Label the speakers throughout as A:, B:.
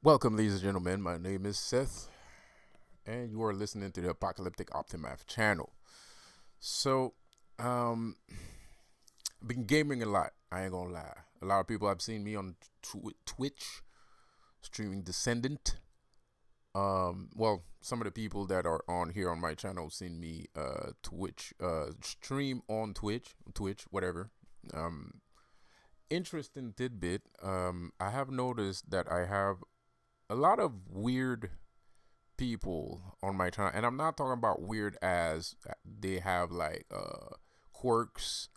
A: Welcome, ladies and gentlemen. My name is Seth, and you are listening to the Apocalyptic Optimath channel. So, um, I've been gaming a lot. I ain't gonna lie. A lot of people have seen me on Twitch streaming Descendant. Well, some of the people that are on here on my channel seen me Twitch stream on Twitch, whatever. Um, Interesting tidbit. I have noticed that I have a lot of weird people on my channel, and I'm not talking about weird as they have like quirks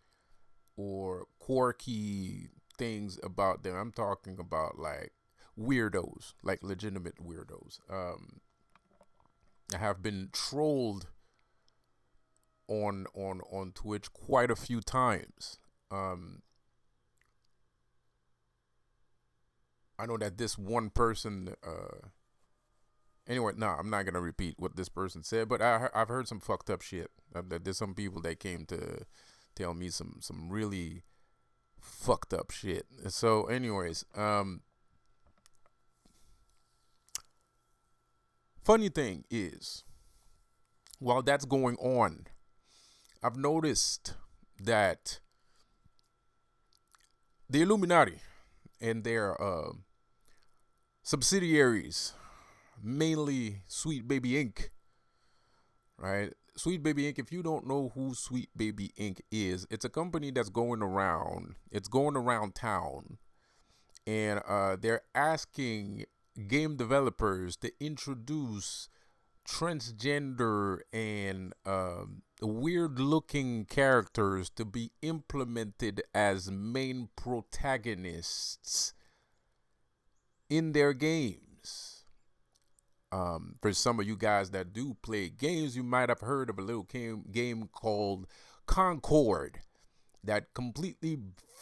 A: or quirky things about them. I'm talking about like weirdos, like legitimate weirdos. I have been trolled on Twitch quite a few times. Um, I know that this one person. Anyway, no, I'm not gonna repeat what this person said, but I've heard some fucked up shit. There's some people that came to tell me some really fucked up shit. So, anyways, funny thing is, while that's going on, I've noticed that the Illuminati and their subsidiaries, mainly Sweet Baby Inc., right? Sweet Baby Inc., if you don't know who Sweet Baby Inc. is, it's a company that's going around. It's going around town, and they're asking game developers to introduce transgender and weird looking characters to be implemented as main protagonists in their games. For some of you guys that do play games, you might have heard of a little game called Concord that completely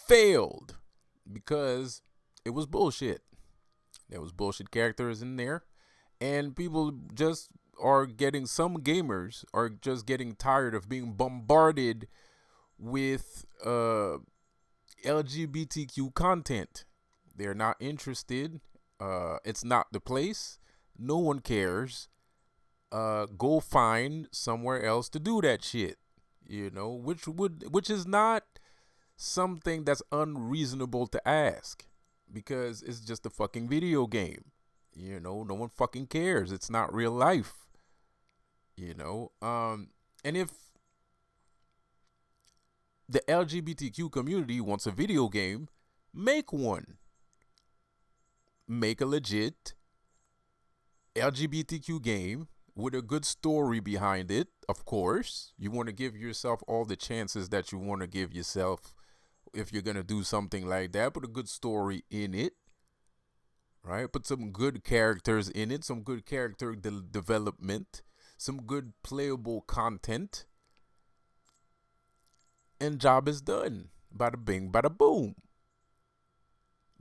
A: failed because it was bullshit. There was bullshit characters in there, and people just are getting, some gamers are just getting tired of being bombarded with LGBTQ content. They're not interested. It's not the place. No one cares. Go find somewhere else to do that shit. Which is not something that's unreasonable to ask, because it's just a fucking video game. No one fucking cares. It's not real life. And if the LGBTQ community wants a video game, make one. Make a legit LGBTQ game with a good story behind it. Of course, you want to give yourself all the chances that you want to give yourself if you're going to do something like that. Put a good story in it, right? Put some good characters in it, some good character development, some good playable content, and job is done. Bada bing, bada boom.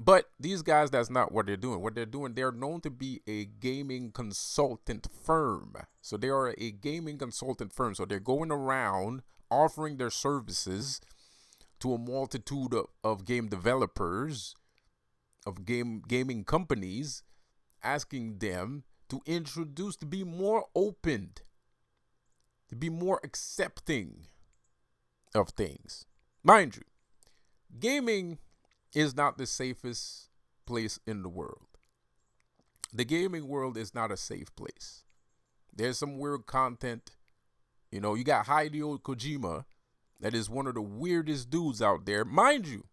A: But these guys, that's not what they're doing. What they're doing, they're known to be a gaming consultant firm. So they are a gaming consultant firm. So they're going around offering their services to a multitude of game developers, of gaming companies, asking them to introduce, to be more open, to be more accepting of things. Mind you, gaming is not the safest place in the world. The gaming world is not a safe place. There's some weird content. You got Hideo Kojima, that is one of the weirdest dudes out there. Mind you,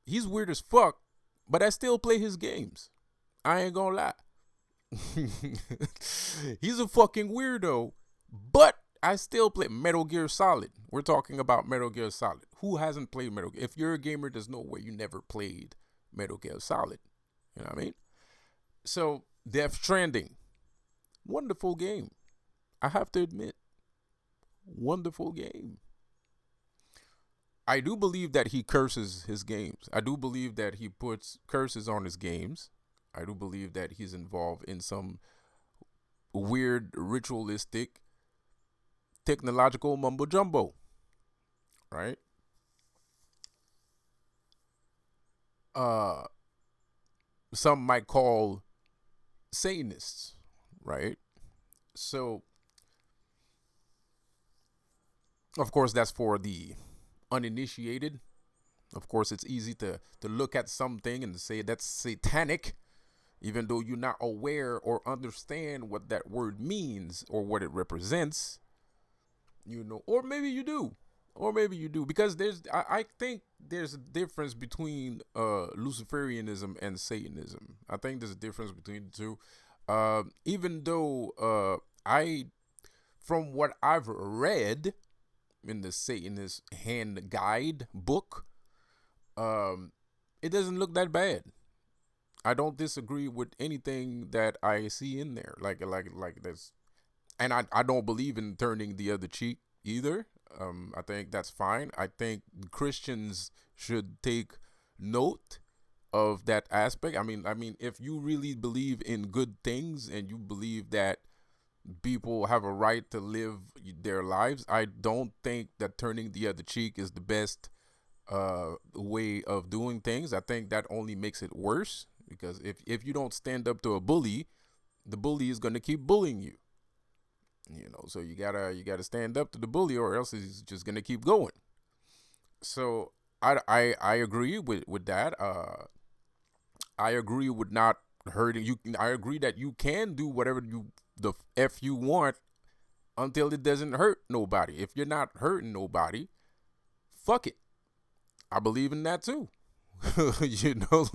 A: he's weird as fuck, but I still play his games. I ain't gonna lie. He's a fucking weirdo, but I still play Metal Gear Solid. We're talking about Metal Gear Solid. Who hasn't played Metal Gear? If you're a gamer, there's no way you never played Metal Gear Solid. You know what I mean? So, Death Stranding. Wonderful game. I have to admit. Wonderful game. I do believe that he curses his games. I do believe that he puts curses on his games. I do believe that he's involved in some weird ritualistic technological mumbo jumbo, right? Uh some might call Satanists, right? So, of course, that's for the uninitiated. Of course, it's easy to look at something and say that's satanic, even though you're not aware or understand what that word means or what it represents, or maybe you do. Or maybe you do. Because I think there's a difference between Luciferianism and Satanism. I think there's a difference between the two. Even though from what I've read in the Satanist hand guide book, um, it doesn't look that bad. I don't disagree with anything that I see in there. Like this, and I don't believe in turning the other cheek either. I think that's fine. I think Christians should take note of that aspect. I mean, if you really believe in good things and you believe that people have a right to live their lives, I don't think that turning the other cheek is the best way of doing things. I think that only makes it worse, because if you don't stand up to a bully, the bully is going to keep bullying you. So you gotta stand up to the bully, or else he's just gonna keep going. So I agree with that. I agree with not hurting you. I agree that you can do whatever the f you want until it doesn't hurt nobody. If you're not hurting nobody, fuck it. I believe in that too. Because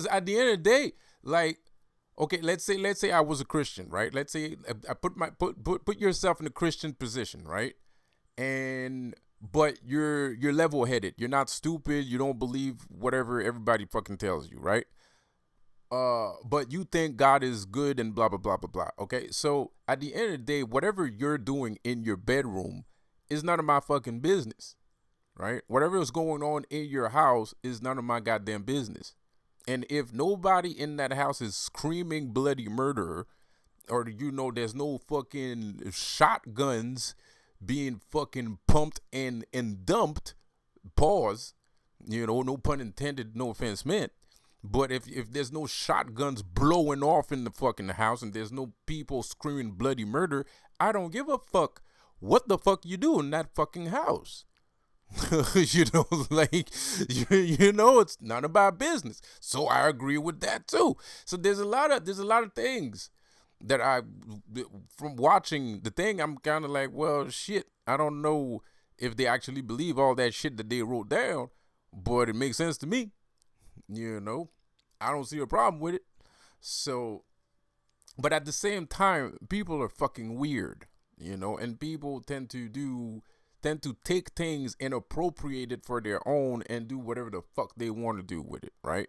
A: at the end of the day, like, okay, let's say I was a Christian, right? Let's say I put yourself in a Christian position, right? And but you're level headed. You're not stupid. You don't believe whatever everybody fucking tells you, right? But you think God is good and blah blah blah blah blah. Okay, so at the end of the day, whatever you're doing in your bedroom is none of my fucking business, right? Whatever is going on in your house is none of my goddamn business. And if nobody in that house is screaming bloody murder, or there's no fucking shotguns being fucking pumped and dumped, pause, no pun intended, no offense meant. But if there's no shotguns blowing off in the fucking house and there's no people screaming bloody murder, I don't give a fuck what the fuck you do in that fucking house. It's none of our business. So I agree with that too. So there's a lot of things that from watching the thing, I'm kind of like, well, shit, I don't know if they actually believe all that shit that they wrote down, but it makes sense to me. I don't see a problem with it. So, but at the same time, people are fucking weird, and people tend to take things and appropriate it for their own and do whatever the fuck they want to do with it, right?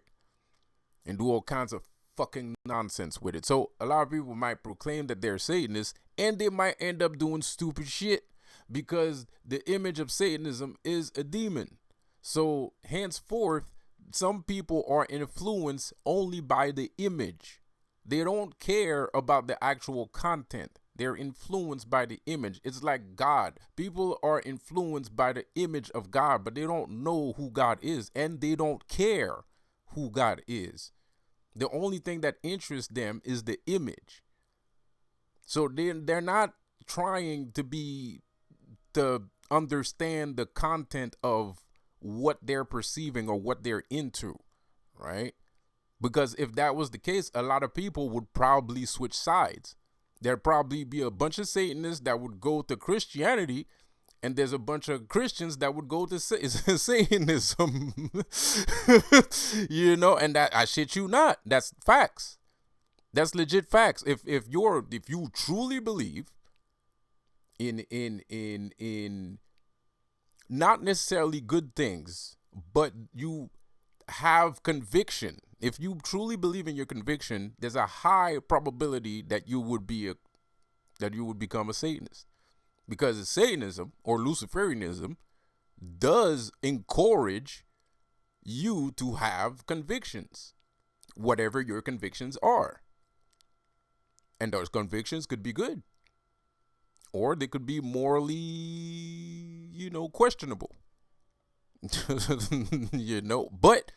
A: And do all kinds of fucking nonsense with it. So a lot of people might proclaim that they're Satanists, and they might end up doing stupid shit because the image of Satanism is a demon. So henceforth, some people are influenced only by the image. They don't care about the actual content. They're influenced by the image. It's like God. People are influenced by the image of God, but they don't know who God is, and they don't care who God is. The only thing that interests them is the image. So they're not trying to understand the content of what they're perceiving or what they're into, right? Because if that was the case, a lot of people would probably switch sides. There'd probably be a bunch of Satanists that would go to Christianity, and there's a bunch of Christians that would go to Satanism. And that, I shit you not, that's facts. That's legit facts. If you truly believe in not necessarily good things, but you have conviction. If you truly believe in your conviction, there's a high probability that you would become a Satanist, because Satanism or Luciferianism does encourage you to have convictions, whatever your convictions are, and those convictions could be good, or they could be morally, questionable. But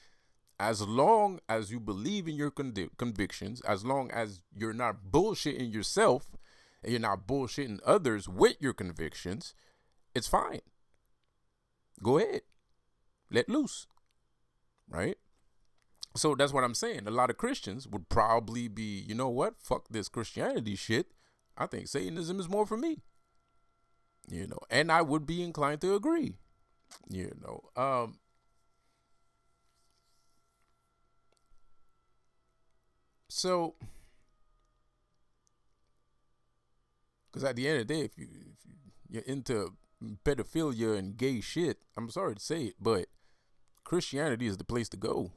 A: As long as you believe in your convictions, as long as you're not bullshitting yourself and you're not bullshitting others with your convictions, it's fine. Go ahead. Let loose. Right? So that's what I'm saying. A lot of Christians would probably be, you know what? Fuck this Christianity shit. I think Satanism is more for me. And I would be inclined to agree. So, because at the end of the day, if you're into pedophilia and gay shit, I'm sorry to say it, but Christianity is the place to go.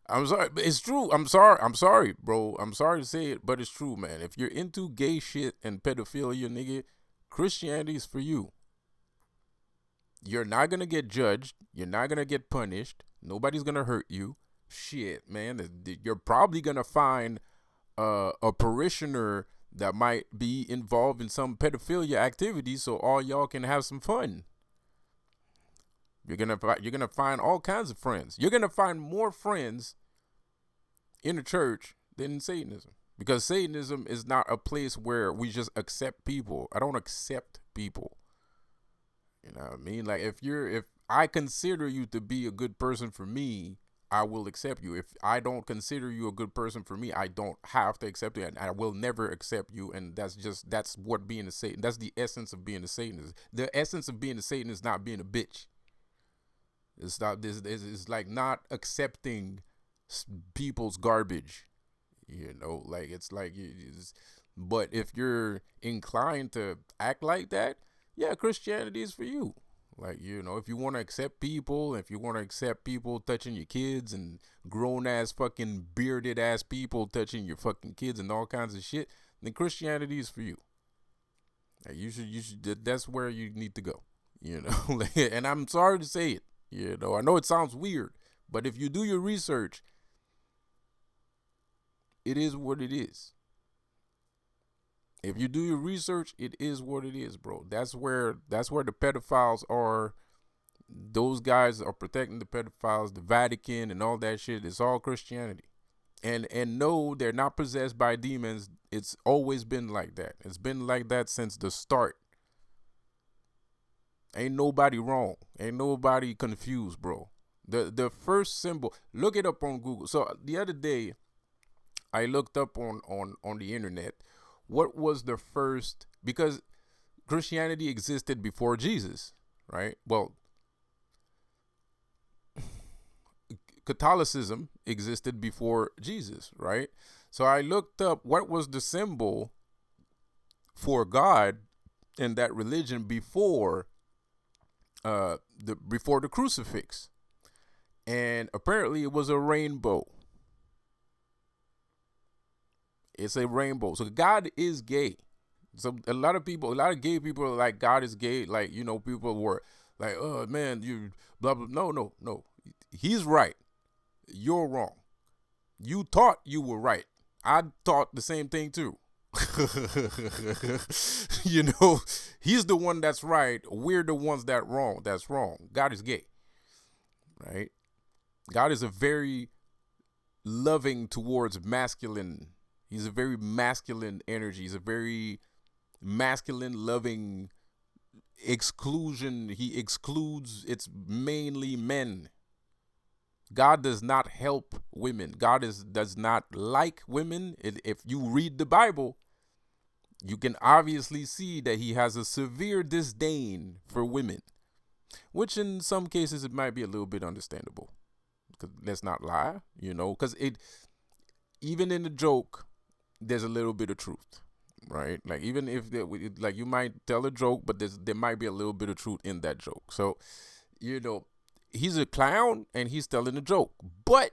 A: I'm sorry, but it's true. I'm sorry, bro. I'm sorry to say it, but it's true, man. If you're into gay shit and pedophilia, nigga, Christianity is for you. You're not gonna get judged. You're not gonna get punished. Nobody's gonna hurt you. Shit, man. You're probably gonna find a parishioner that might be involved in some pedophilia activity, so all y'all can have some fun. You're gonna find all kinds of friends. You're gonna find more friends in the church than in Satanism, because Satanism is not a place where we just accept people. I don't accept people. You know what I mean? Like if I consider you to be a good person for me, I will accept you. If I don't consider you a good person for me, I don't have to accept you, and I will never accept you. And that's what being a Satan. That's the essence of being a Satanist. The essence of being a Satan is not being a bitch. It's not this. It's like not accepting people's garbage. Like it's like. But if you're inclined to act like that, yeah, Christianity is for you. Like, if you want to accept people, if you want to accept people touching your kids and grown ass fucking bearded ass people touching your fucking kids and all kinds of shit, then Christianity is for you. Like you should. That's where you need to go. And I'm sorry to say it. I know it sounds weird, but if you do your research, it is what it is. If you do your research, it is what it is, bro. That's where the pedophiles are. Those guys are protecting the pedophiles, the Vatican and all that shit. It's all Christianity. And no, they're not possessed by demons. It's always been like that. It's been like that since the start. Ain't nobody wrong. Ain't nobody confused, bro. The first symbol, look it up on Google. So the other day, I looked up on the internet, what was the first, because Christianity existed before Jesus, right? Well, Catholicism existed before Jesus, right? So I looked up what was the symbol for God in that religion before the crucifix, and apparently it was a rainbow. It's a rainbow. So God is gay. So a lot of gay people are like, God is gay. Like, people were like, oh man, you blah blah. No. He's right. You're wrong. You thought you were right. I thought the same thing too. He's the one that's right. We're the ones that's wrong. God is gay. Right? God is a very loving towards masculine. He's a very masculine energy. He's a very masculine, loving exclusion. He excludes, it's mainly men. God does not help women. God does not like women. If you read the Bible, you can obviously see that he has a severe disdain for women, which in some cases it might be a little bit understandable. Let's not lie, because even in the joke, there's a little bit of truth, right? Like, even if like you might tell a joke, but there might be a little bit of truth in that joke. So, he's a clown and he's telling a joke, but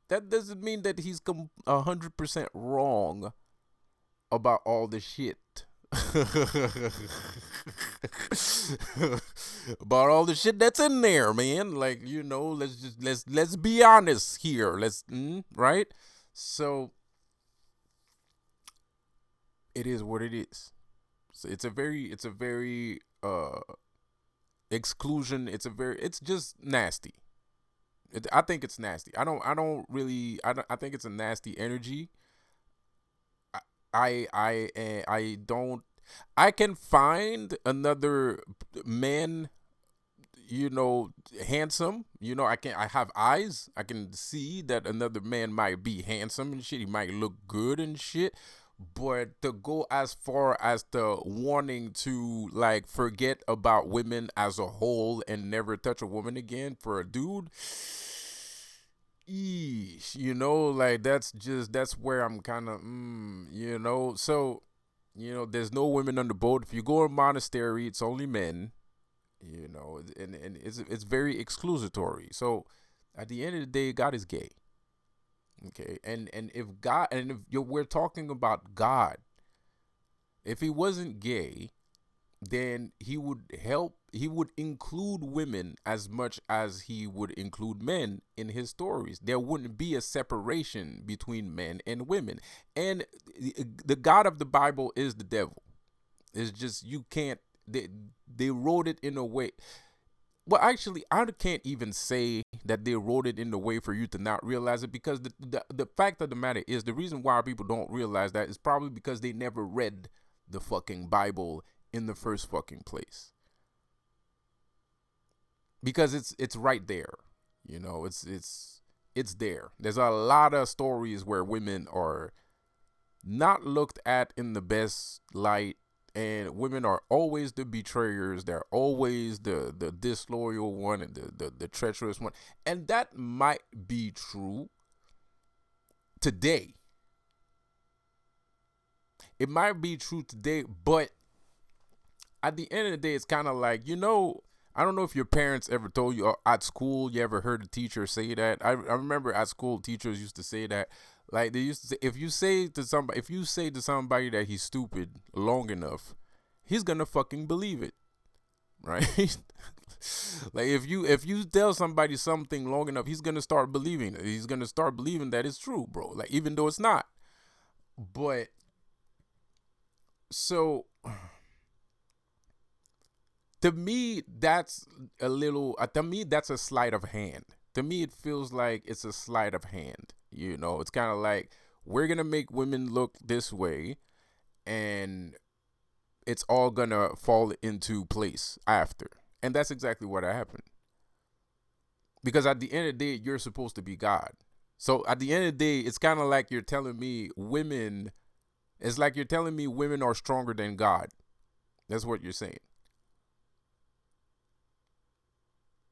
A: that doesn't mean that he's 100% wrong about all the shit. About all the shit that's in there, man. Like, let's be honest here. Right? So it is what it is. So it's a very exclusion. It's just nasty. I think it's nasty. I think it's a nasty energy. I don't. I can find another man, handsome. I have eyes. I can see that another man might be handsome and shit. He might look good and shit. But to go as far as to wanting to like forget about women as a whole and never touch a woman again for a dude, eesh, like that's where I'm kind of, So, there's no women on the boat. If you go to a monastery, it's only men, and it's very exclusatory. So, at the end of the day, God is gay. Okay, and if God, and if we're talking about God, if he wasn't gay, then he would include women as much as he would include men in his stories. There wouldn't be a separation between men and women. And the God of the Bible is the devil. It's just, you can't, they wrote it in a way. Well, actually, I can't even say that they wrote it in the way for you to not realize it, because the fact of the matter is, the reason why people don't realize that is probably because they never read the fucking Bible in the first fucking place. Because it's right there. It's there. There's a lot of stories where women are not looked at in the best light, and women are always the betrayers. They're always the disloyal one and the treacherous one. And that might be true today. It might be true today, but at the end of the day, it's kind of like, I don't know if your parents ever told you, at school, you ever heard a teacher say that. I remember at school, teachers used to say that. Like, they used to say, if you say to somebody that he's stupid long enough, he's gonna fucking believe it, right? Like, if you tell somebody something long enough, he's gonna start believing it. He's gonna start believing that it's true, bro. Like, even though it's not. But so, to me, that's a sleight of hand. To me, it feels like it's a sleight of hand. It's kind of like, we're going to make women look this way, and it's all going to fall into place after. And that's exactly what happened. Because at the end of the day, you're supposed to be God. So at the end of the day, it's kind of like you're telling me women are stronger than God. That's what you're saying.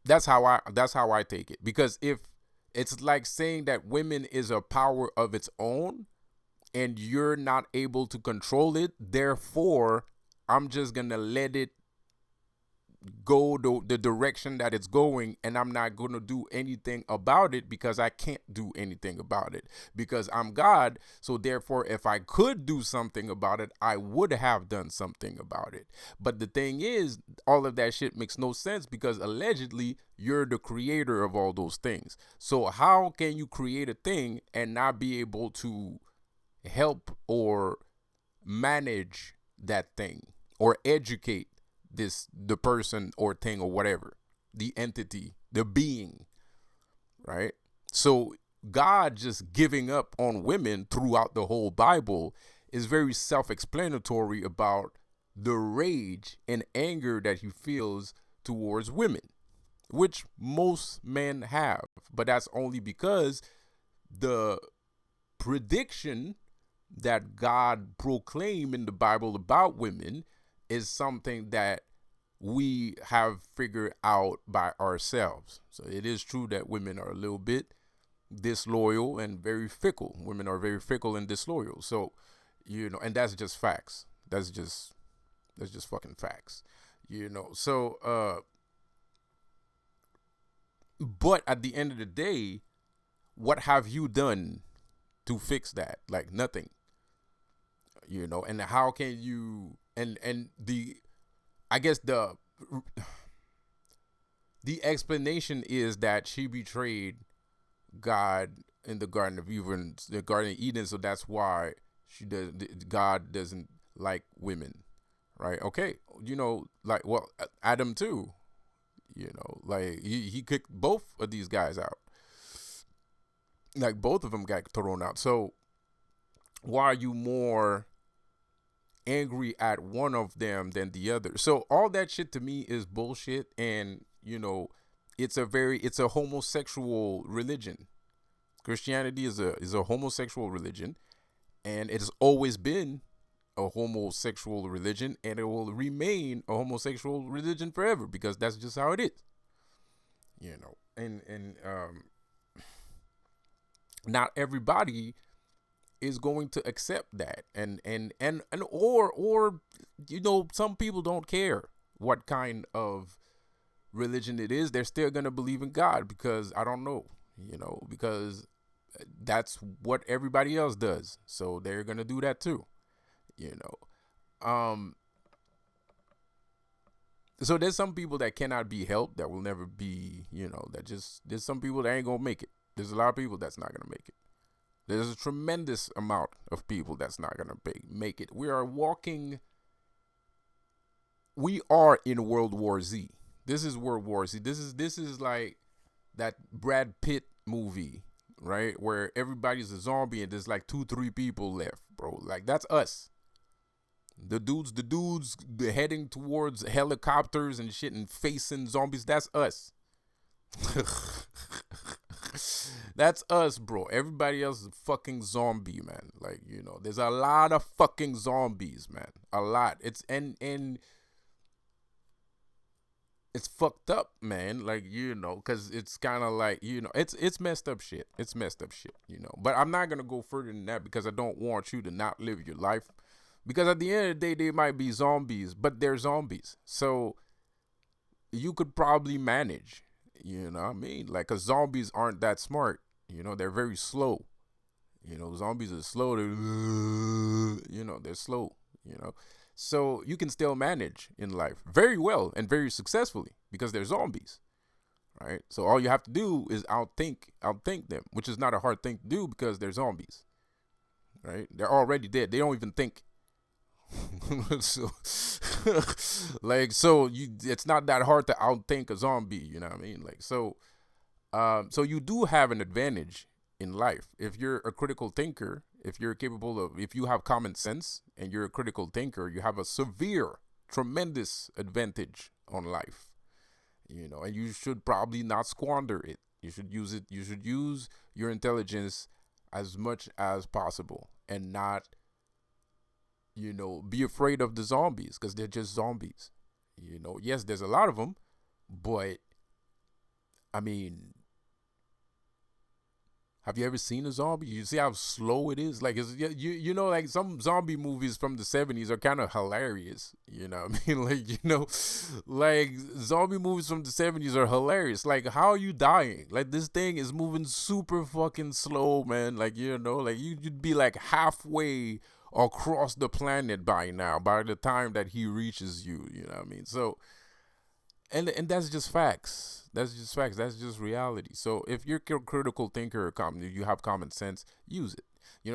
A: That's how I take it. Because if it's like saying that women is a power of its own and you're not able to control it, therefore I'm just going to let it go the direction that it's going, and I'm not going to do anything about it because I can't do anything about it because I'm God. So therefore, if I could do something about it, I would have done something about it. But the thing is, all of that shit makes no sense because allegedly you're the creator of all those things. So how can you create a thing and not be able to help or manage that thing or educate the person or thing or whatever, the entity, the being, right? So God just giving up on women throughout the whole Bible is very self-explanatory about the rage and anger that he feels towards women, which most men have. But that's only because the prediction that God proclaimed in the Bible about women is something that we have figured out by ourselves. So it is true that women are a little bit disloyal and very fickle. Women are very fickle and disloyal. So, and that's just facts. That's just fucking facts. So, but at the end of the day, what have you done to fix that? Like, nothing. And how can you, and I guess the explanation is that she betrayed God in the Garden of Eden, so that's why God doesn't like women, right? Okay, Adam too. Like he kicked both of these guys out. Like both of them got thrown out. So why are you more angry at one of them than the other? So all that shit to me is bullshit. And it's a homosexual religion. Christianity is a homosexual religion, and it has always been a homosexual religion, and it will remain a homosexual religion forever, because that's just how it is. And not everybody is going to accept that, or some people don't care what kind of religion it is. They're still gonna believe in God, because I don't know, because that's what everybody else does, so they're gonna do that too. So there's some people that cannot be helped, that will never be, there's some people that ain't gonna make it. There's a lot of people that's not gonna make it. There's a tremendous amount of people that's not gonna make it. We are in World War Z. This is World War Z. This is like that Brad Pitt movie, right? Where everybody's a zombie and there's like 2-3 people left, bro. Like, that's us. The dudes they're heading towards helicopters and shit and facing zombies. That's us. That's us, bro. Everybody else is a fucking zombie, man. Like, there's a lot of fucking zombies, man. A lot. It's it's fucked up, man. Like, because it's kind of like, it's messed up shit. It's messed up shit, But I'm not gonna go further than that, because I don't want you to not live your life. Because at the end of the day, they might be zombies, but they're zombies. So you could probably manage, what I mean? Like, because zombies aren't that smart. They're very slow. Zombies are slow. They're slow, So you can still manage in life very well and very successfully, because they're zombies, right? So all you have to do is outthink them, which is not a hard thing to do, because they're zombies, right? They're already dead. They don't even think. So it's not that hard to outthink a zombie, you know what I mean? Like, so you do have an advantage in life if you're a critical thinker. If you have common sense and you're a critical thinker, you have a tremendous advantage on life, and you should probably not squander it. You should use it. You should use your intelligence as much as possible, and not be afraid of the zombies, because they're just zombies. Yes, there's a lot of them, but I mean, have you ever seen a zombie? You see how slow it is? Like, like some zombie movies from the 70s are kind of hilarious. You know what I mean? Like zombie movies from the 70s are hilarious. Like, how are you dying? Like, this thing is moving super fucking slow, man. Like, like you'd be like halfway across the planet by now, by the time that he reaches you, you know what I mean? So, and that's just facts. That's just facts. That's just reality. So if you're a critical thinker, you have common sense, use it.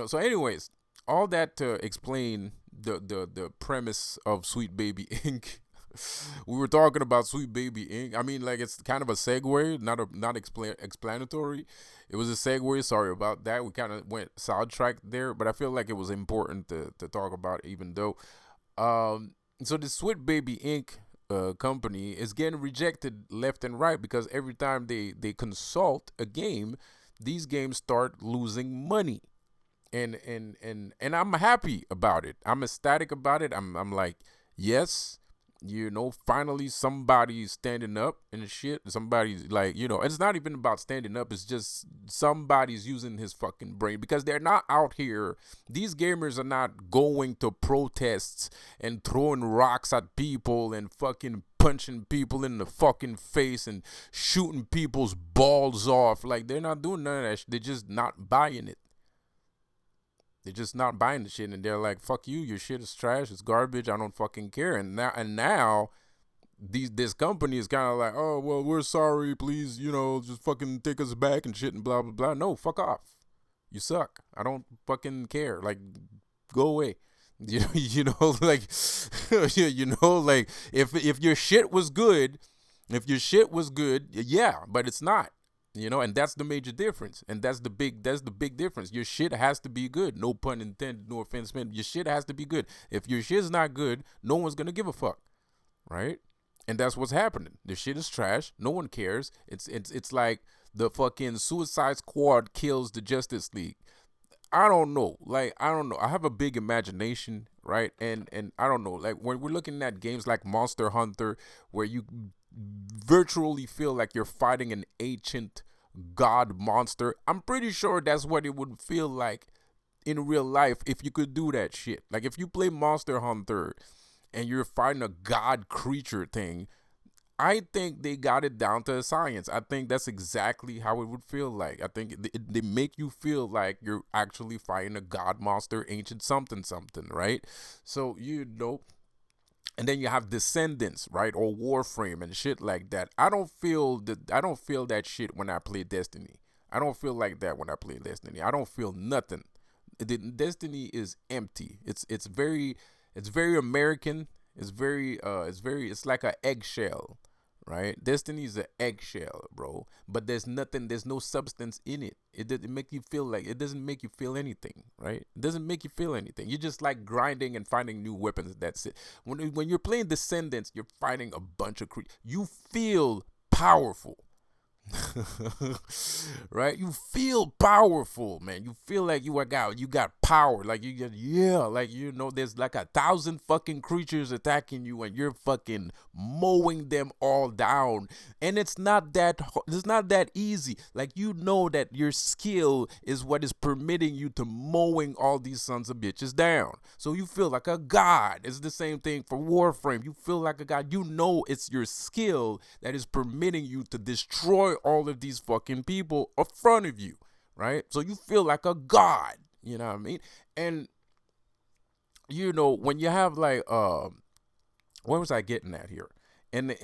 A: So anyways, all that to explain the premise of Sweet Baby Inc. We were talking about Sweet Baby Inc. I mean, like, it's kind of a segue, not explanatory. It was a segue. Sorry about that. We kind of went sidetracked there, but I feel like it was important to talk about, even though. So the Sweet Baby Inc. Company is getting rejected left and right, because every time they consult a game, these games start losing money. And I'm happy about it. I'm ecstatic about it. I'm like, yes, finally somebody's standing up and shit. Somebody's like, it's not even about standing up. It's just somebody's using his fucking brain, because they're not out here. These gamers are not going to protests and throwing rocks at people and fucking punching people in the fucking face and shooting people's balls off. Like, they're not doing none of that shit. They're just not buying it. They're just not buying the shit, and they're like, fuck you, your shit is trash, it's garbage, I don't fucking care. And now this company is kind of like, oh, well, we're sorry, please, just fucking take us back and shit and blah, blah, blah. No, fuck off. You suck. I don't fucking care. Like, go away. Like, like, if your shit was good, If your shit was good, yeah, but it's not. And that's the major difference. And that's the big difference. Your shit has to be good. No pun intended, no offense meant. Your shit has to be good. If your shit's not good, no one's gonna give a fuck. Right? And that's what's happening. The shit is trash. No one cares. It's like the fucking Suicide Squad kills the Justice League. I don't know. Like, I don't know. I have a big imagination, right? And I don't know. Like, when we're looking at games like Monster Hunter, where you virtually feel like you're fighting an ancient god monster, I'm pretty sure that's what it would feel like in real life if you could do that shit. Like, if you play Monster Hunter and you're fighting a god creature thing, I think they got it down to a science. I think that's exactly how it would feel like. I think they make you feel like you're actually fighting a god monster, ancient something something, right? So, and then you have Descendants, right? Or Warframe and shit like that. I don't feel that shit when I play Destiny. I don't feel like that when I play Destiny. I don't feel nothing. Destiny is empty. It's very American. It's like an eggshell, right? Destiny is an eggshell, bro. But there's no substance in it. It doesn't make you feel like, it doesn't make you feel anything, right? It doesn't make you feel anything. You just like grinding and finding new weapons. That's it. When you're playing Descendants, you're fighting a bunch of creatures. You feel powerful. Right? You feel powerful, man. You feel like you got power. Like like there's like 1,000 fucking creatures attacking you and you're fucking mowing them all down. And it's not that easy. Like, that your skill is what is permitting you to mowing all these sons of bitches down. So you feel like a god. It's the same thing for Warframe. You feel like a god. It's your skill that is permitting you to destroy all of these fucking people in front of you, right? So you feel like a god, you know what I mean? And when you have like where was I getting at here? And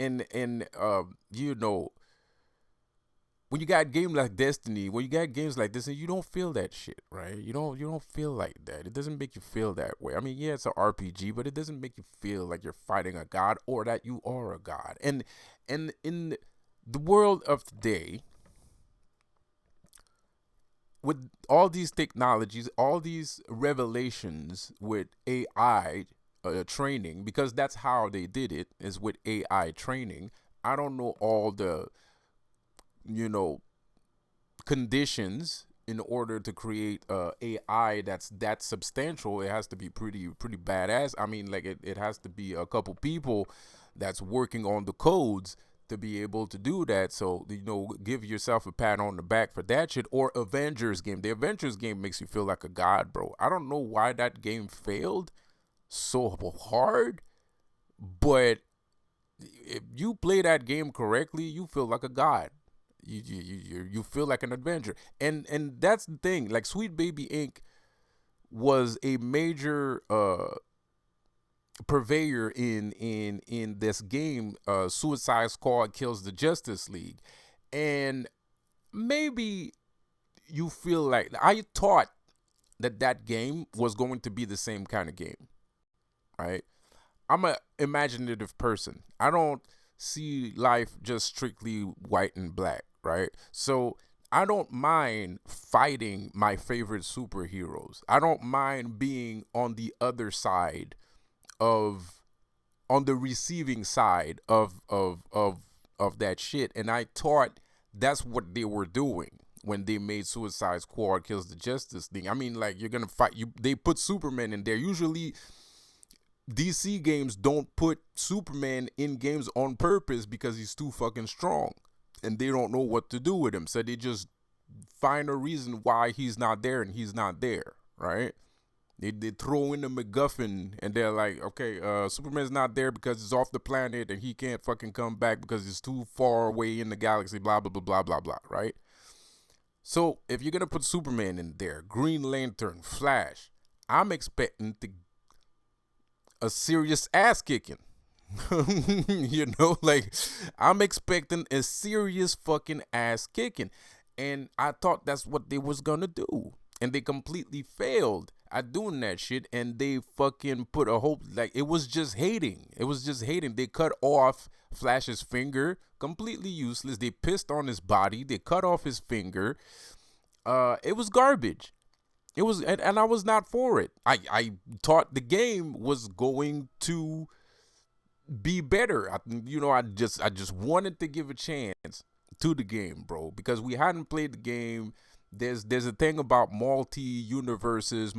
A: when you got games like Destiny, when you got games like this, and you don't feel that shit, right? You don't feel like that. It doesn't make you feel that way. I mean, yeah, it's an RPG, but it doesn't make you feel like you're fighting a god or that you are a god. And in the world of today, with all these technologies, all these revelations with AI training, because that's how they did it, is with AI training. I don't know all the, conditions in order to create AI that's that substantial. It has to be pretty badass. I mean, like it has to be a couple people that's working on the codes to be able to do that. So, give yourself a pat on the back for that shit. Or Avengers game. The Avengers game makes you feel like a god, bro. I don't know why that game failed so hard, but if you play that game correctly, you feel like a god. You feel like an Avenger. And that's the thing. Like, Sweet Baby Inc. was a major purveyor in this game, Suicide Squad Kills the Justice League. And maybe you feel like, I thought that game was going to be the same kind of game, right? I'm an imaginative person. I don't see life just strictly white and black, right? So I don't mind fighting my favorite superheroes. I don't mind being on the other side on the receiving side of that shit. And I thought that's what they were doing when they made Suicide Squad Kills the Justice League. I mean, like, you're gonna fight. They put Superman in there. Usually, DC games don't put Superman in games on purpose because he's too fucking strong, and they don't know what to do with him. So they just find a reason why he's not there, and he's not there, right? They throw in the MacGuffin, and they're like, okay, Superman's not there because he's off the planet, and he can't fucking come back because he's too far away in the galaxy, blah, blah, blah, blah, blah, blah, right? So if you're going to put Superman in there, Green Lantern, Flash, I'm expecting a serious ass kicking. Like, I'm expecting a serious fucking ass kicking. And I thought that's what they was going to do. And they completely failed. at doing that shit, and they fucking put a whole, like, it was just hating. It was just hating. They cut off Flash's finger, completely useless. They pissed on his body. They cut off his finger. It was garbage. It was, and I was not for it. I thought the game was going to be better. I just wanted to give a chance to the game, bro, because we hadn't played the game. There's a thing about multiple universes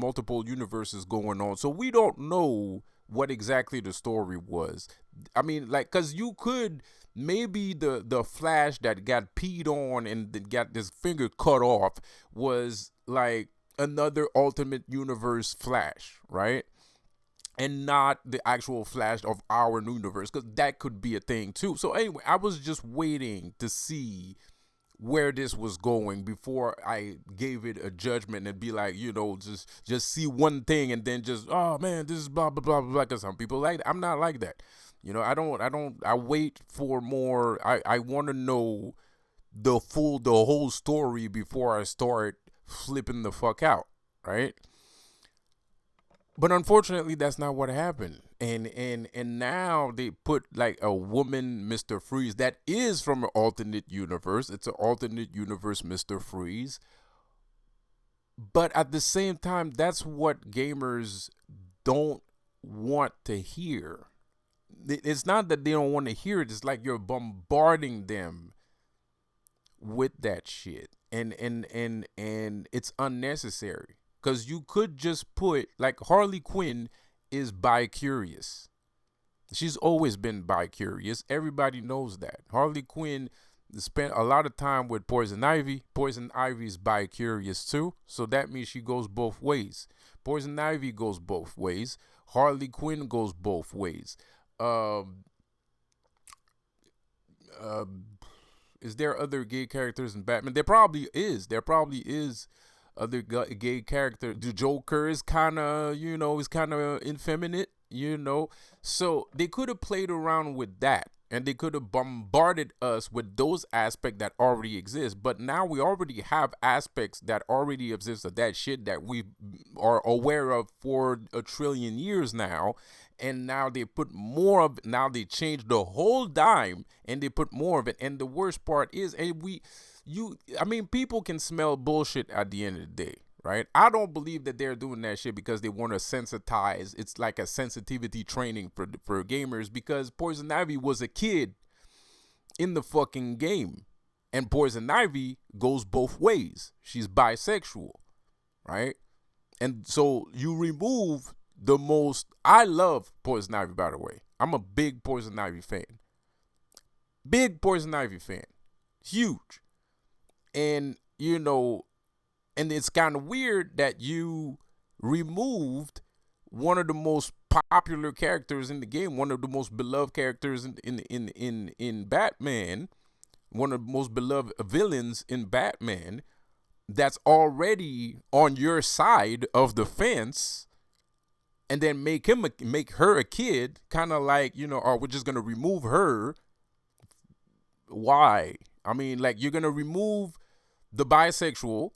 A: going on, so we don't know what exactly the story was. I mean, like, cause you could, maybe the Flash that got peed on and got his finger cut off was like another alternate universe Flash, right? And not the actual Flash of our universe, because that could be a thing too. So anyway, I was just waiting to see where this was going before I gave it a judgment and be like, just see one thing and then just, oh man, this is blah blah blah blah. Because some people like that. I'm not like that. I wait for more. I want to know the whole story before I start flipping the fuck out, right? But unfortunately, that's not what happened. And now they put like a woman, Mr. Freeze, that is from an alternate universe. It's an alternate universe, Mr. Freeze. But at the same time, that's what gamers don't want to hear. It's not that they don't want to hear it. It's like you're bombarding them with that shit. And it's unnecessary. Because you could just put, like, Harley Quinn is bi-curious. She's always been bi-curious. Everybody knows that. Harley Quinn spent a lot of time with Poison Ivy. Poison Ivy is bi-curious too. So that means she goes both ways. Poison Ivy goes both ways. Harley Quinn goes both ways. Is there other gay characters in Batman? There probably is. Other gay character. The Joker is kind of, is kind of effeminate, So they could have played around with that, and they could have bombarded us with those aspects that already exist. But now we already have aspects that already exist of that shit that we are aware of for a trillion years now. And now they put more of it. Now they changed the whole dime, and they put more of it. And the worst part is, people can smell bullshit at the end of the day, right? I don't believe that they're doing that shit because they want to sensitize. It's like a sensitivity training for gamers, because Poison Ivy was a kid in the fucking game, and Poison Ivy goes both ways. She's bisexual, right? And so you remove the most. I love Poison Ivy, by the way. I'm a big Poison Ivy fan. Huge. And, and it's kind of weird that you removed one of the most popular characters in the game, one of the most beloved characters in Batman, one of the most beloved villains in Batman, that's already on your side of the fence, and then make her a kid, kind of like, or we're just gonna remove her. Why? I mean, like, you're gonna remove the bisexual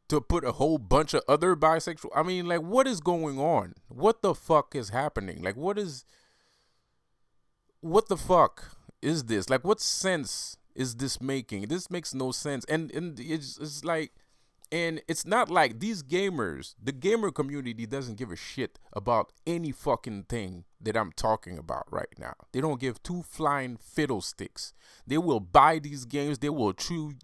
A: to put a whole bunch of other bisexual. I mean, like, what is going on? What the fuck is happening? Like, what the fuck is this? Like, what sense is this making? This makes no sense. And it's like, and it's not like these gamers, the gamer community doesn't give a shit about any fucking thing that I'm talking about right now. They don't give two flying fiddlesticks. They will buy these games. They will chew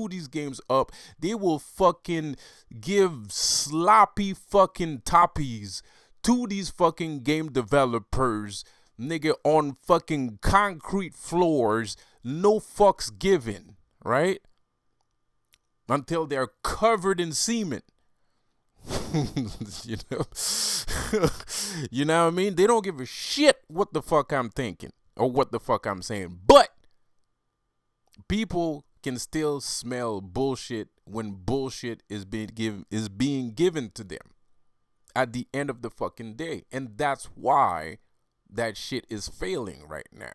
A: these games up. They will fucking give sloppy fucking toppies to these fucking game developers, nigga, on fucking concrete floors. No fucks given, right? Until they're covered in semen. You know what I mean? They don't give a shit what the fuck I'm thinking or what the fuck I'm saying. But people can still smell bullshit when bullshit is being given to them at the end of the fucking day. And that's why that shit is failing right now.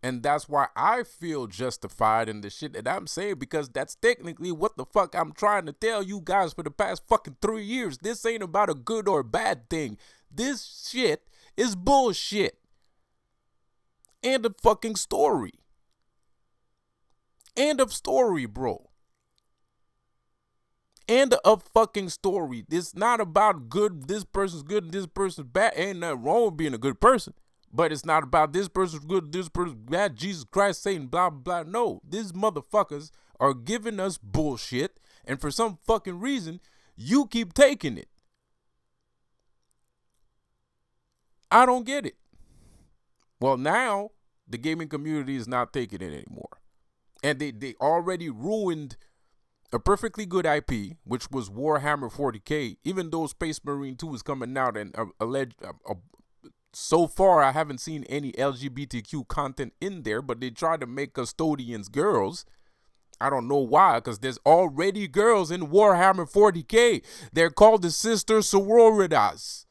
A: And that's why I feel justified in the shit that I'm saying, because that's technically what the fuck I'm trying to tell you guys for the past fucking 3 years. This ain't about a good or bad thing. This shit is bullshit. End of fucking story. End of story, bro. End of fucking story. It's not about good, this person's good and this person's bad. Ain't nothing wrong with being a good person. But it's not about this person's good, this person's bad, Jesus Christ, Satan, blah, blah, blah. No, these motherfuckers are giving us bullshit. And for some fucking reason, you keep taking it. I don't get it. Well, now the gaming community is not taking it anymore. And they already ruined a perfectly good IP, which was Warhammer 40K, even though Space Marine 2 is coming out and so far, I haven't seen any LGBTQ content in there, but they try to make custodians girls. I don't know why, because there's already girls in Warhammer 40K. They're called the Sister Sororitas.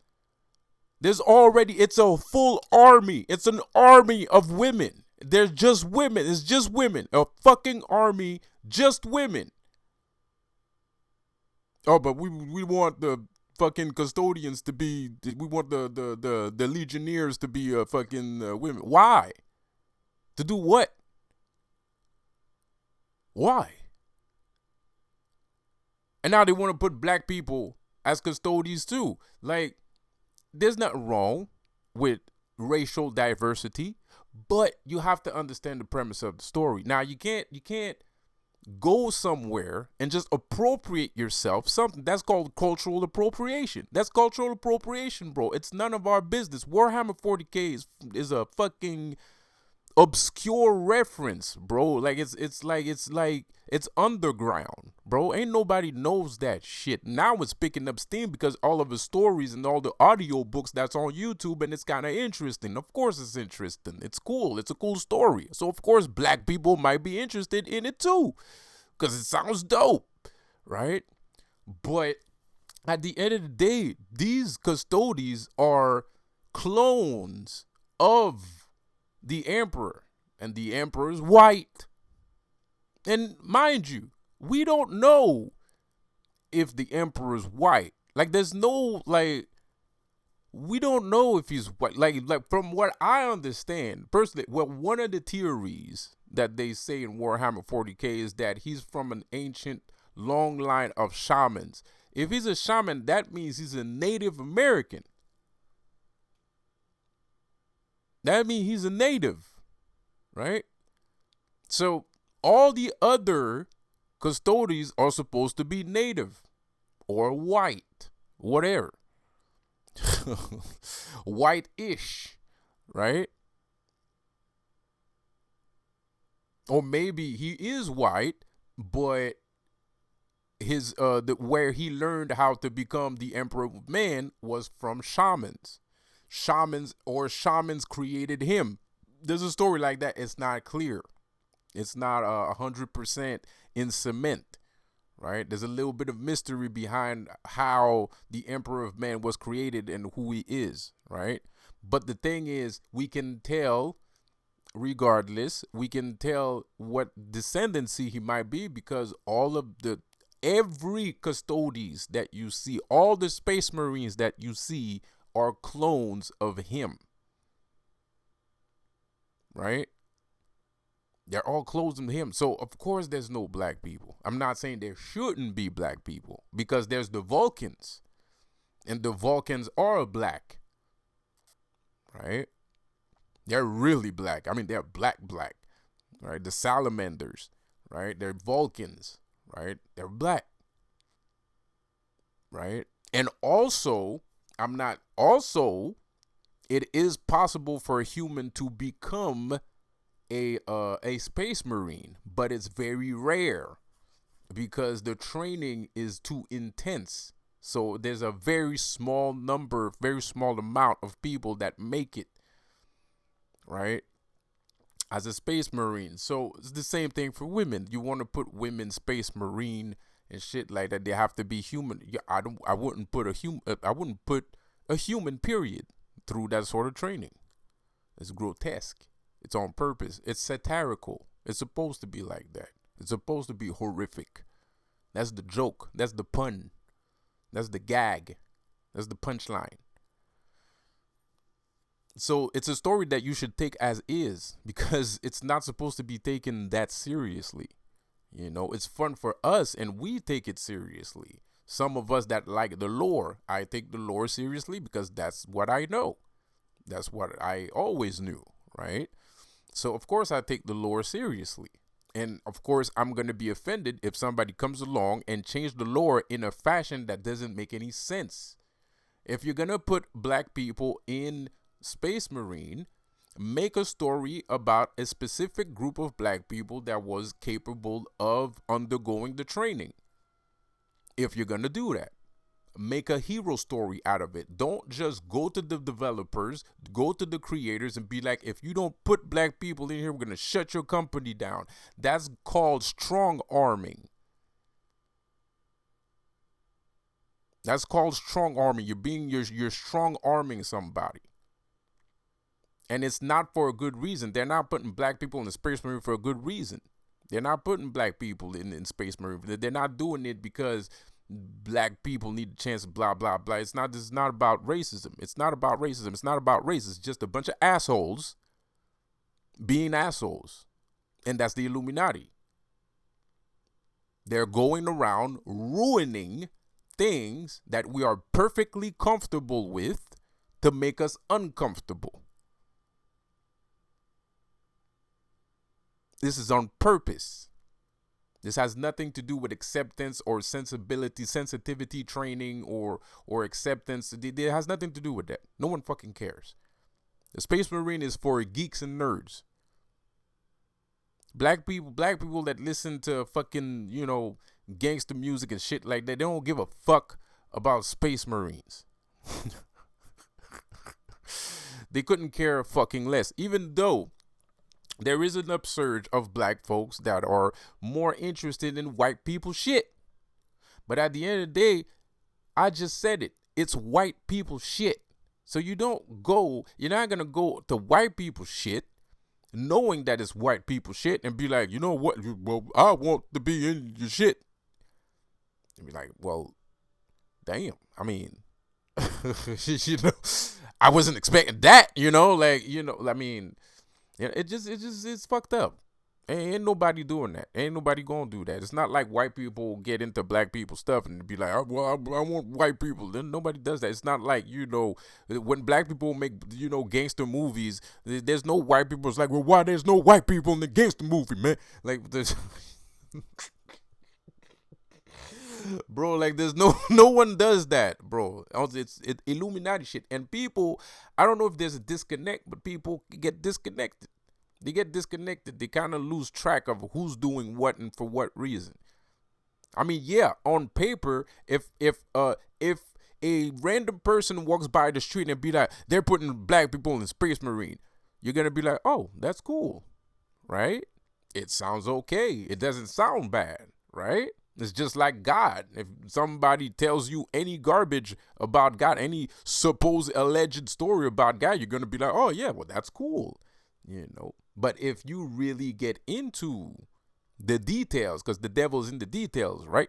A: It's a full army. It's an army of women. They're just women. It's just women. A fucking army, just women. Oh, but we want the fucking custodians to be, we want the legionnaires to be fucking women. Why? To do what? Why? And now they want to put black people as custodians too. Like, there's nothing wrong with racial diversity, but you have to understand the premise of the story. Now, you can't go somewhere and just appropriate yourself something. That's called cultural appropriation. That's cultural appropriation, bro. It's none of our business. Warhammer 40K is a fucking obscure reference, bro. Like it's underground, bro. Ain't nobody knows that shit. Now it's picking up steam because all of the stories and all the audio books that's on YouTube, and it's kind of interesting. Of course it's interesting. It's cool. It's a cool story. So of course black people might be interested in it too, because it sounds dope, right? But at the end of the day, these custodies are clones of the emperor, and the emperor is white. And mind you, we don't know if the emperor is white. Like, there's no, like, we don't know if he's white. Like from what I understand, personally, well, one of the theories that they say in Warhammer 40K is that he's from an ancient long line of shamans. If he's a shaman, that means he's a Native American. That means he's a native, right? So all the other custodians are supposed to be native or white, whatever. White-ish, right? Or maybe he is white, but his where he learned how to become the Emperor of Man was from shamans. Shamans created him. There's a story like that. It's not clear. It's not 100% in cement, right? There's a little bit of mystery behind how the Emperor of Man was created and who he is, right? But the thing is, we can tell, regardless, we can tell what descendancy he might be, because every custodies that you see, all the Space Marines that you see are clones of him, right? They're all clones of him. So of course there's no black people. I'm not saying there shouldn't be black people, because there's the Vulcans, and the Vulcans are black, right? They're really black. I mean, they're black, right? The salamanders, right? They're Vulcans, right? They're black, right? And also, it is possible for a human to become a Space Marine, but it's very rare because the training is too intense. So there's a very small amount of people that make it, right, as a Space Marine. So it's the same thing for women. You want to put women Space Marine and shit like that, they have to be human. Yeah, I wouldn't put a human period through that sort of training. It's grotesque, It's on purpose. It's satirical. It's supposed to be like that. It's supposed to be horrific. That's the joke. That's the pun. That's the gag. That's the punchline. So it's a story that you should take as is, because it's not supposed to be taken that seriously. You know, it's fun for us and we take it seriously. Some of us that like the lore, I take the lore seriously because that's what I know. That's what I always knew, right? So of course I take the lore seriously. And of course I'm going to be offended if somebody comes along and change the lore in a fashion that doesn't make any sense. If you're going to put black people in Space Marine, make a story about a specific group of black people that was capable of undergoing the training. If you're going to do that, make a hero story out of it. Don't just go to the developers, go to the creators and be like, if you don't put black people in here, we're going to shut your company down. That's called strong arming. That's called strong arming. You're strong arming somebody. And it's not for a good reason. They're not putting black people in the Space Marine for a good reason. They're not putting black people in Space Marine. They're not doing it because black people need a chance, blah, blah, blah. It's not about racism. It's not about racism. It's not about race. It's just a bunch of assholes being assholes. And that's the Illuminati. They're going around ruining things that we are perfectly comfortable with to make us uncomfortable. This is on purpose. This has nothing to do with acceptance or sensitivity training or acceptance. It has nothing to do with that. No one fucking cares. The Space Marine is for geeks and nerds. Black people that listen to fucking, gangster music and shit like that, they don't give a fuck about Space Marines. They couldn't care fucking less, even though there is an upsurge of black folks that are more interested in white people shit. But at the end of the day, I just said it. It's white people shit. So you're not going to go to white people shit knowing that it's white people shit and be like, you know what? Well, I want to be in your shit. And be like, well, damn. I mean, I wasn't expecting that, I mean, yeah, it's fucked up. Ain't nobody doing that. Ain't nobody gonna do that. It's not like white people get into black people stuff and be like, I want white people. Then nobody does that. It's not like, when black people make, gangster movies, there's no white people. It's like, well, why there's no white people in the gangster movie, man? Like, there's bro, like there's no one does that, bro. It's Illuminati shit. And people, I don't know if there's a disconnect, but people get disconnected. They get disconnected. They kind of lose track of who's doing what and for what reason. I mean, yeah, on paper, if a random person walks by the street and be like, they're putting black people in the Space Marine, you're gonna be like, oh, that's cool, right? It sounds okay. It doesn't sound bad, right? It's just like God. If somebody tells you any garbage about God, any supposed alleged story about God, you're going to be like, oh, yeah, well, that's cool. But if you really get into the details, because the devil's in the details, right?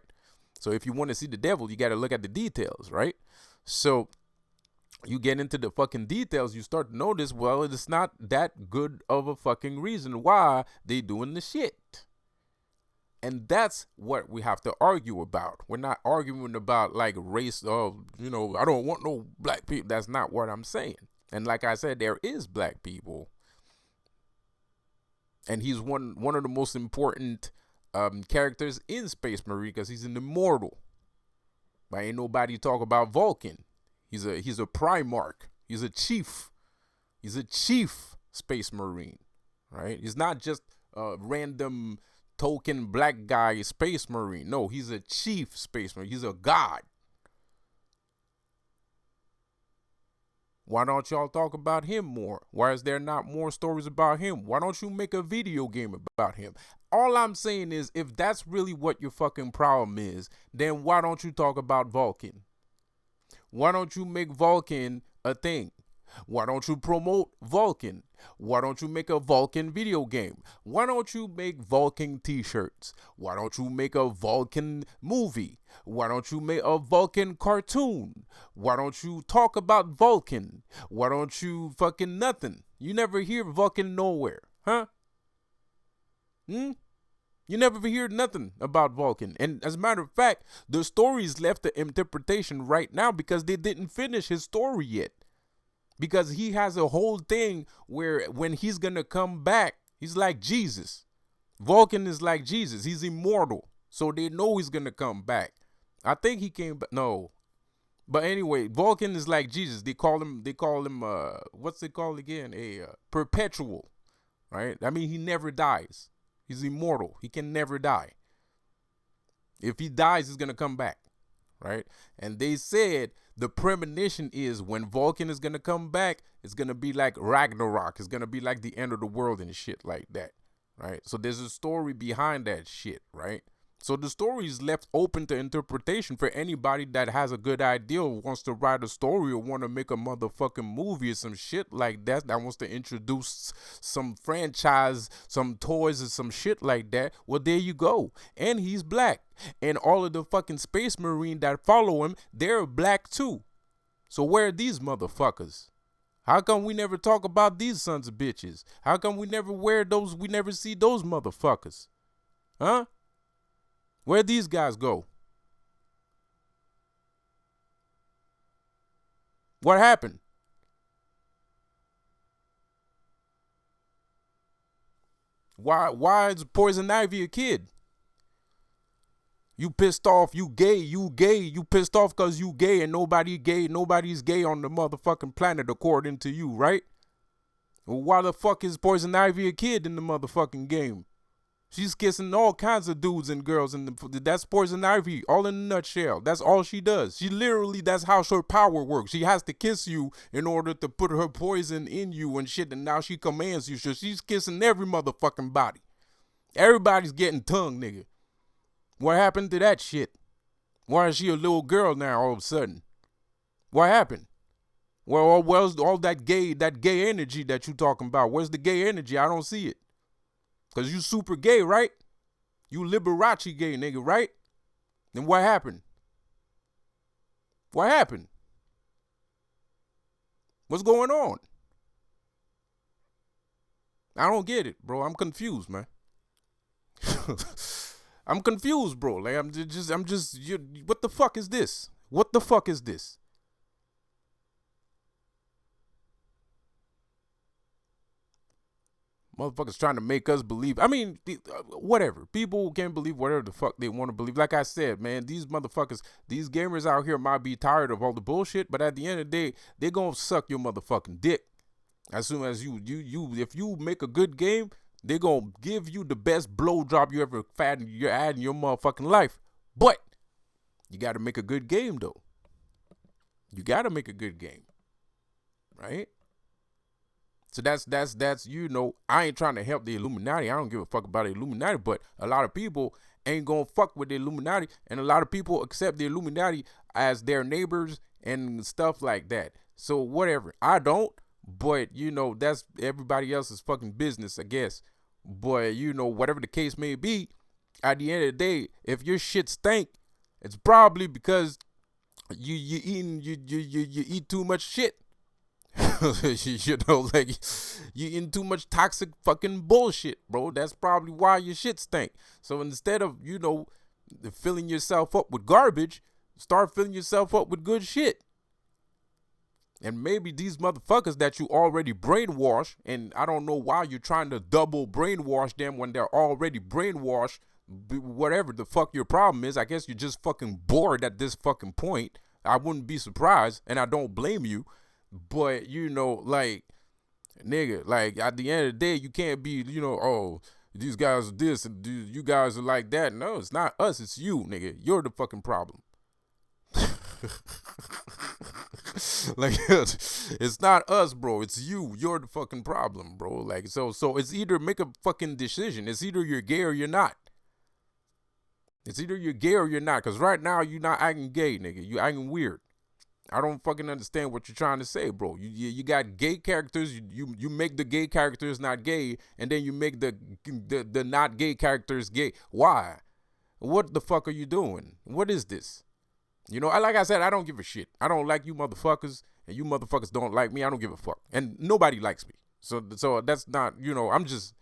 A: So if you want to see the devil, you got to look at the details, right? So you get into the fucking details, you start to notice, well, it's not that good of a fucking reason why they doing the shit. And that's what we have to argue about. We're not arguing about like race of, I don't want no black people. That's not what I'm saying. And like I said, there is black people. And he's one of the most important characters in Space Marine because he's an immortal. But ain't nobody talk about Vulcan. He's a Primarch. He's a chief. He's a chief Space Marine, right? He's not just a random token black guy Space Marine. No, he's a chief Space Marine. He's a god. Why don't y'all talk about him more? Why is there not more stories about him? Why don't you make a video game about him? All I'm saying is, if that's really what your fucking problem is, then why don't you talk about Vulcan? Why don't you make Vulcan a thing? Why don't you promote Vulcan? Why don't you make a Vulcan video game? Why don't you make Vulcan t-shirts? Why don't you make a Vulcan movie? Why don't you make a Vulcan cartoon? Why don't you talk about Vulcan? Why don't you fucking nothing? You never hear Vulcan nowhere, huh? You never hear nothing about Vulcan. And as a matter of fact, the story is left to interpretation right now because they didn't finish his story yet. Because he has a whole thing where when he's going to come back, he's like Jesus. Vulcan is like Jesus. He's immortal. So they know he's going to come back. I think he came back. No. But anyway, Vulcan is like Jesus. They call him, what's it called again? A perpetual, right? I mean, he never dies. He's immortal. He can never die. If he dies, he's going to come back, right? And they said the premonition is when Vulcan is going to come back, it's going to be like Ragnarok. It's going to be like the end of the world and shit like that, right? So there's a story behind that shit, right? So the story is left open to interpretation for anybody that has a good idea or wants to write a story or want to make a motherfucking movie or some shit like that wants to introduce some franchise, some toys or some shit like that. Well, there you go. And he's black. And all of the fucking Space Marine that follow him, they're black too. So where are these motherfuckers? How come we never talk about these sons of bitches? How come we never see those motherfuckers? Huh? Where'd these guys go? What happened? Why is Poison Ivy a kid? You pissed off, you gay, you pissed off because you gay and nobody's gay on the motherfucking planet according to you, right? Well, why the fuck is Poison Ivy a kid in the motherfucking game? She's kissing all kinds of dudes and girls, and that's Poison Ivy, all in a nutshell. That's all she does. That's how her power works. She has to kiss you in order to put her poison in you and shit, and now she commands you. So she's kissing every motherfucking body. Everybody's getting tongue, nigga. What happened to that shit? Why is she a little girl now all of a sudden? What happened? Well, where's all that gay energy that you talking about? Where's the gay energy? I don't see it. Because you super gay, right? You Liberace gay, nigga, right? Then what happened? What happened? What's going on? I don't get it, bro. I'm confused, man. I'm confused, bro. Like, what the fuck is this? What the fuck is this? Motherfuckers trying to make us believe. I mean, whatever. People can believe whatever the fuck they want to believe. Like I said, man, these motherfuckers, these gamers out here might be tired of all the bullshit, but at the end of the day, they're going to suck your motherfucking dick. As soon as if you make a good game, they're going to give you the best blowjob you ever had in your motherfucking life. But you got to make a good game, though. You got to make a good game. Right? So that's I ain't trying to help the Illuminati. I don't give a fuck about the Illuminati, but a lot of people ain't gonna fuck with the Illuminati, and a lot of people accept the Illuminati as their neighbors and stuff like that. So whatever. I don't, but that's everybody else's fucking business, I guess. But whatever the case may be, at the end of the day, if your shit stink, it's probably because you eat too much shit. Like you eating too much toxic fucking bullshit, bro. That's probably why your shit stink. So instead of filling yourself up with garbage, start filling yourself up with good shit. And maybe these motherfuckers that you already brainwash, and I don't know why you're trying to double brainwash them when they're already brainwashed. Whatever the fuck your problem is, I guess you're just fucking bored at this fucking point. I wouldn't be surprised, and I don't blame you. But, like, nigga, like, at the end of the day, you can't be, oh, these guys are this and you guys are like that. No, it's not us. It's you, nigga. You're the fucking problem. Like, it's not us, bro. It's you. You're the fucking problem, bro. Like, so it's either make a fucking decision. It's either you're gay or you're not. It's either you're gay or you're not. Because right now, you're not acting gay, nigga. You're acting weird. I don't fucking understand what you're trying to say, bro. You got gay characters. You make the gay characters not gay, and then you make the not gay characters gay. Why? What the fuck are you doing? What is this? You know, like I said, I don't give a shit. I don't like you motherfuckers, and you motherfuckers don't like me. I don't give a fuck, and nobody likes me. So that's not, you know, I'm just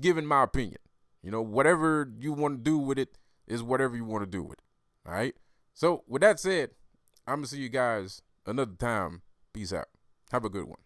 A: giving my opinion. You know, whatever you want to do with it is whatever you want to do with it. All right. So with that said, I'm gonna see you guys another time. Peace out. Have a good one.